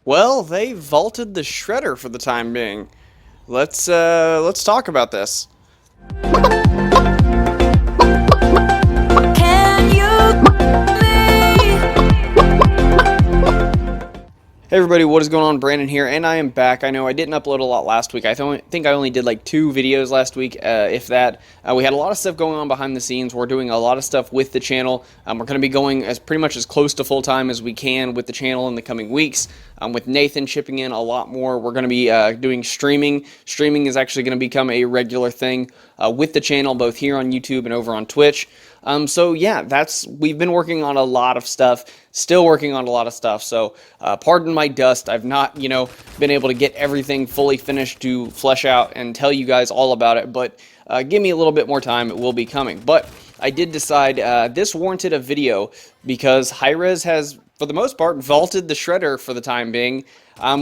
Well, they vaulted the shredder for the time being. Let's talk about this. Can you Hey everybody, what is going on? Brandon here, and I am back. I know I didn't upload a lot last week. Think I only did like 2 videos last week, if that. We had a lot of stuff going on behind the scenes. We're doing a lot of stuff with the channel. We're going to be going as pretty much as close to full time as we can with the channel in the coming weeks. With Nathan chipping in a lot more, we're going to be doing streaming. Streaming is actually going to become a regular thing with the channel, both here on YouTube and over on Twitch. So yeah, we've been working on a lot of stuff, still working on a lot of stuff. So pardon my dust. I've not, been able to get everything fully finished to flesh out and tell you guys all about it. But give me a little bit more time. It will be coming. But I did decide this warranted a video because Hi-Rez has, for the most part, vaulted the shredder for the time being,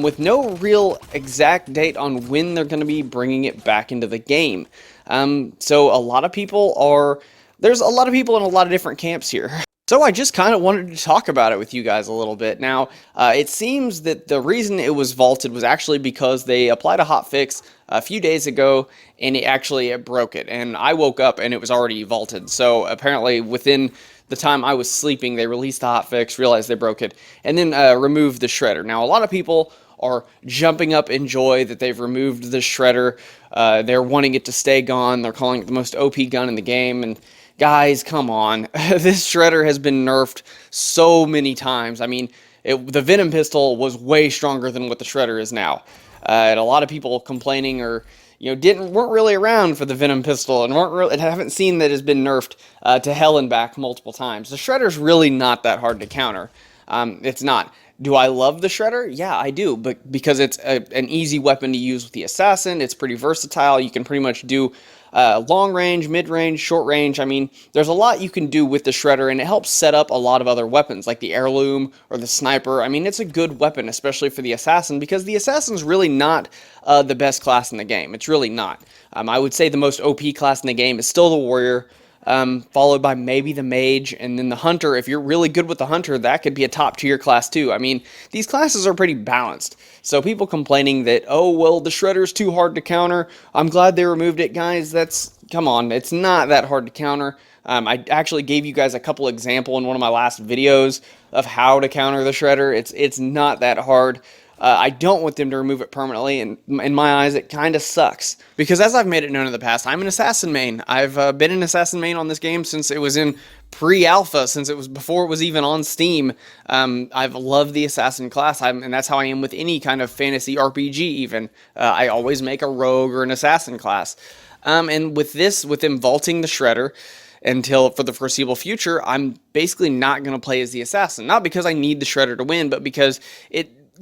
with no real exact date on when they're going to be bringing it back into the game. So a lot of people are. There's a lot of people in a lot of different camps here. So I just kind of wanted to talk about it with you guys a little bit. Now, it seems that the reason it was vaulted was actually because they applied a hotfix a few days ago, and it broke it. And I woke up and it was already vaulted. So apparently within the time I was sleeping, they released the hotfix, realized they broke it, and then removed the shredder. Now, a lot of people are jumping up in joy that they've removed the shredder. They're wanting it to stay gone. They're calling it the most OP gun in the game, and guys, come on. This shredder has been nerfed so many times. I mean, the Venom pistol was way stronger than what the shredder is now. And a lot of people complaining or weren't really around for the Venom pistol and haven't seen that it's been nerfed to hell and back multiple times. The shredder's really not that hard to counter. It's not. Do I love the shredder? Yeah, I do, but because it's an easy weapon to use with the assassin, it's pretty versatile. You can pretty much do long range, mid range, short range. I mean, there's a lot you can do with the shredder, and it helps set up a lot of other weapons like the heirloom or the sniper. I mean, it's a good weapon, especially for the assassin, because the assassin's really not the best class in the game. It's really not. I would say the most OP class in the game is still the warrior. Followed by maybe the mage, and then the hunter. If you're really good with the hunter, that could be a top tier class too. I mean, these classes are pretty balanced. So people complaining that, oh, well, the shredder's too hard to counter, I'm glad they removed it. Guys, come on, it's not that hard to counter. I actually gave you guys a couple examples in one of my last videos of how to counter the shredder. It's not that hard. I don't want them to remove it permanently, and in my eyes, it kind of sucks. Because as I've made it known in the past, I'm an assassin main. I've been an assassin main on this game since it was in pre-alpha, since it was before it was even on Steam. I've loved the assassin class, and that's how I am with any kind of fantasy RPG even. I always make a rogue or an assassin class. And with them vaulting the shredder, for the foreseeable future, I'm basically not going to play as the assassin. Not because I need the shredder to win, but because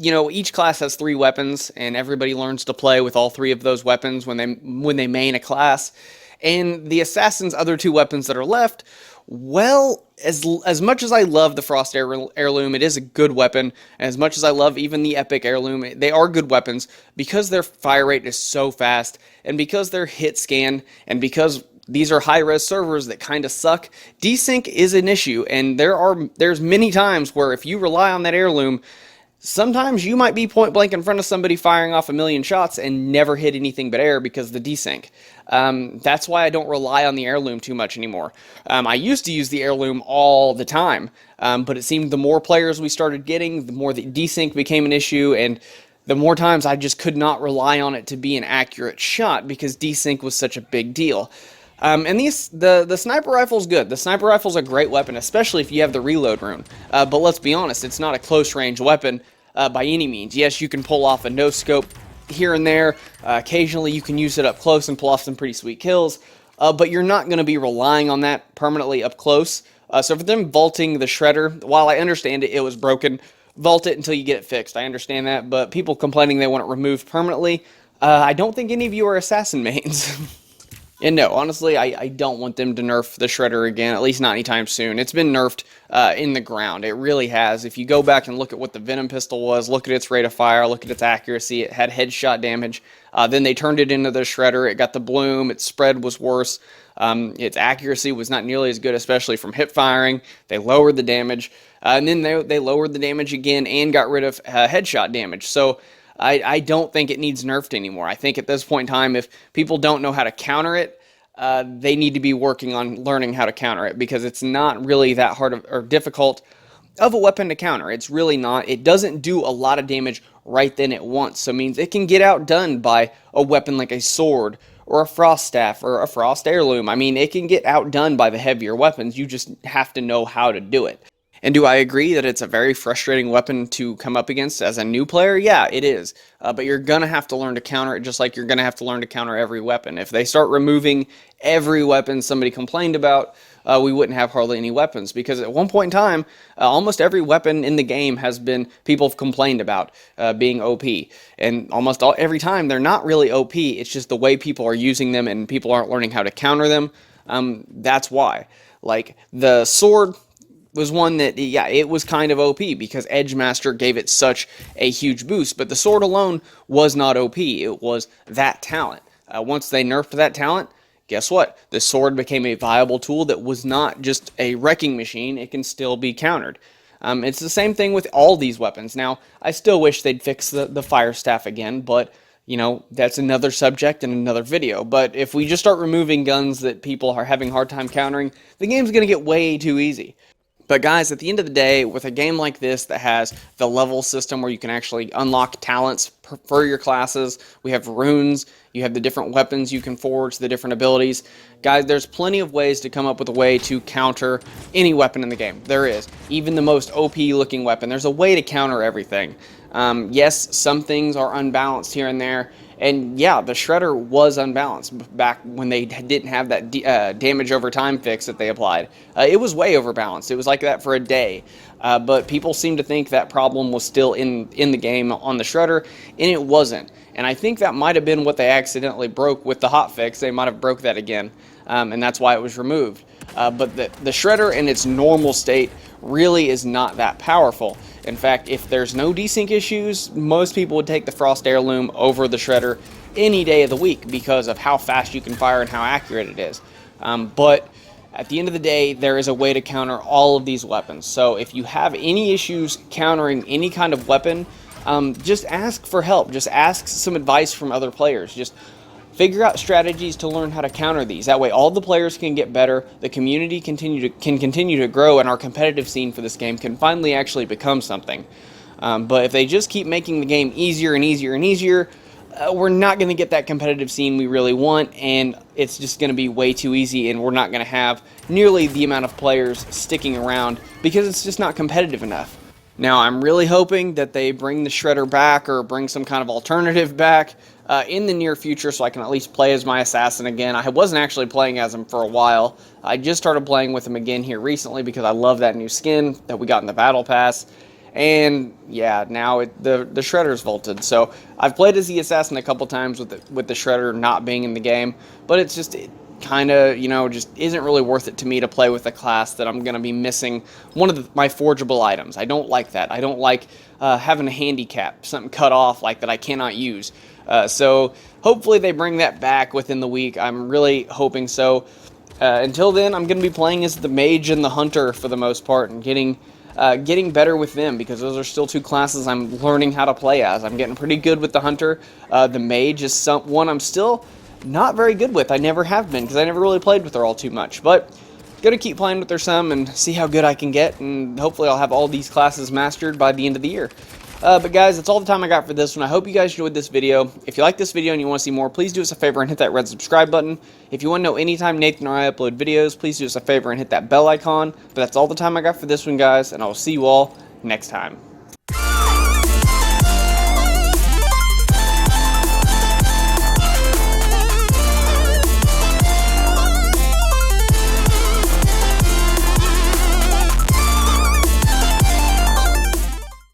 each class has 3 weapons, and everybody learns to play with all 3 of those weapons when they main a class. And the assassin's other 2 weapons that are left, well, as much as I love the Frost Heirloom, it is a good weapon. And as much as I love even the Epic Heirloom, they are good weapons because their fire rate is so fast, and because they're hit scan, and because these are high-res servers that kind of suck. Desync is an issue, and there's many times where if you rely on that heirloom, sometimes you might be point blank in front of somebody firing off a million shots and never hit anything but air because of the desync. That's why I don't rely on the heirloom too much anymore. I used to use the heirloom all the time, but it seemed the more players we started getting, the more the desync became an issue, and the more times I just could not rely on it to be an accurate shot because desync was such a big deal. And the sniper rifle's good. The sniper rifle's a great weapon, especially if you have the reload rune. But let's be honest, it's not a close range weapon by any means. Yes, you can pull off a no scope here and there. Occasionally you can use it up close and pull off some pretty sweet kills. But you're not going to be relying on that permanently up close. So for them vaulting the shredder, while I understand it was broken, vault it until you get it fixed. I understand that. But people complaining they want it removed permanently, I don't think any of you are assassin mains. And no, honestly, I don't want them to nerf the shredder again, at least not anytime soon. It's been nerfed in the ground. It really has. If you go back and look at what the Venom pistol was, look at its rate of fire, look at its accuracy, it had headshot damage. Then they turned it into the shredder. It got the bloom. Its spread was worse. Its accuracy was not nearly as good, especially from hip firing. They lowered the damage. And then they lowered the damage again and got rid of headshot damage. So I don't think it needs nerfed anymore. I think at this point in time, if people don't know how to counter it, they need to be working on learning how to counter it, because it's not really that hard or difficult of a weapon to counter. It's really not. It doesn't do a lot of damage right then at once, so it means it can get outdone by a weapon like a sword or a frost staff or a frost heirloom. I mean, it can get outdone by the heavier weapons. You just have to know how to do it. And do I agree that it's a very frustrating weapon to come up against as a new player? Yeah, it is. But you're going to have to learn to counter it, just like you're going to have to learn to counter every weapon. If they start removing every weapon somebody complained about, we wouldn't have hardly any weapons. Because at one point in time, almost every weapon in the game has been, people have complained about being OP. And almost every time, they're not really OP. It's just the way people are using them and people aren't learning how to counter them. That's why. Like, the sword was one that, yeah, it was kind of OP because Edgemaster gave it such a huge boost, but the sword alone was not OP. It was that talent. Once they nerfed that talent, guess what? The sword became a viable tool that was not just a wrecking machine. It can still be countered. It's the same thing with all these weapons. Now, I still wish they'd fix the fire staff again, but you know, that's another subject and another video. But if we just start removing guns that people are having a hard time countering, the game's going to get way too easy. But guys, at the end of the day, with a game like this that has the level system where you can actually unlock talents for your classes, we have runes, you have the different weapons you can forge, the different abilities. Guys, there's plenty of ways to come up with a way to counter any weapon in the game. There is. Even the most OP looking weapon, there's a way to counter everything. Yes, some things are unbalanced here and there. And yeah, the Shredder was unbalanced back when they didn't have that damage over time fix that they applied. It was way overbalanced. It was like that for a day. But people seem to think that problem was still in the game on the Shredder, and it wasn't. And I think that might have been what they accidentally broke with the hotfix. They might have broke that again, and that's why it was removed. But the Shredder in its normal state really is not that powerful. In fact, if there's no desync issues, most people would take the Frost Heirloom over the Shredder any day of the week because of how fast you can fire and how accurate it is. But at the end of the day, there is a way to counter all of these weapons. So if you have any issues countering any kind of weapon, just ask for help. Just ask some advice from other players. Just figure out strategies to learn how to counter these. That way all the players can get better, the community can continue to grow, and our competitive scene for this game can finally actually become something. But if they just keep making the game easier and easier and easier, we're not going to get that competitive scene we really want, and it's just going to be way too easy, and we're not going to have nearly the amount of players sticking around because it's just not competitive enough. Now, I'm really hoping that they bring the Shredder back or bring some kind of alternative back in the near future so I can at least play as my assassin again. I wasn't actually playing as him for a while. I just started playing with him again here recently because I love that new skin that we got in the Battle Pass. And yeah, now the Shredder's vaulted. So I've played as the assassin a couple times with the Shredder not being in the game, but it's just kind of, you know, just isn't really worth it to me to play with a class that I'm going to be missing one of my forgeable items. I don't like that. I don't like having a handicap, something cut off like that I cannot use. So hopefully they bring that back within the week. I'm really hoping so. Until then, I'm going to be playing as the Mage and the Hunter for the most part and getting better with them because those are still two classes I'm learning how to play as. I'm getting pretty good with the Hunter. The Mage is one I'm still not very good with. I never have been because I never really played with her all too much. But going to keep playing with her some and see how good I can get, and hopefully I'll have all these classes mastered by the end of the year. But guys, that's all the time I got for this one. I hope you guys enjoyed this video. If you like this video and you want to see more, please do us a favor and hit that red subscribe button. If you want to know anytime Nathan or I upload videos, please do us a favor and hit that bell icon. But that's all the time I got for this one, guys, and I will see you all next time.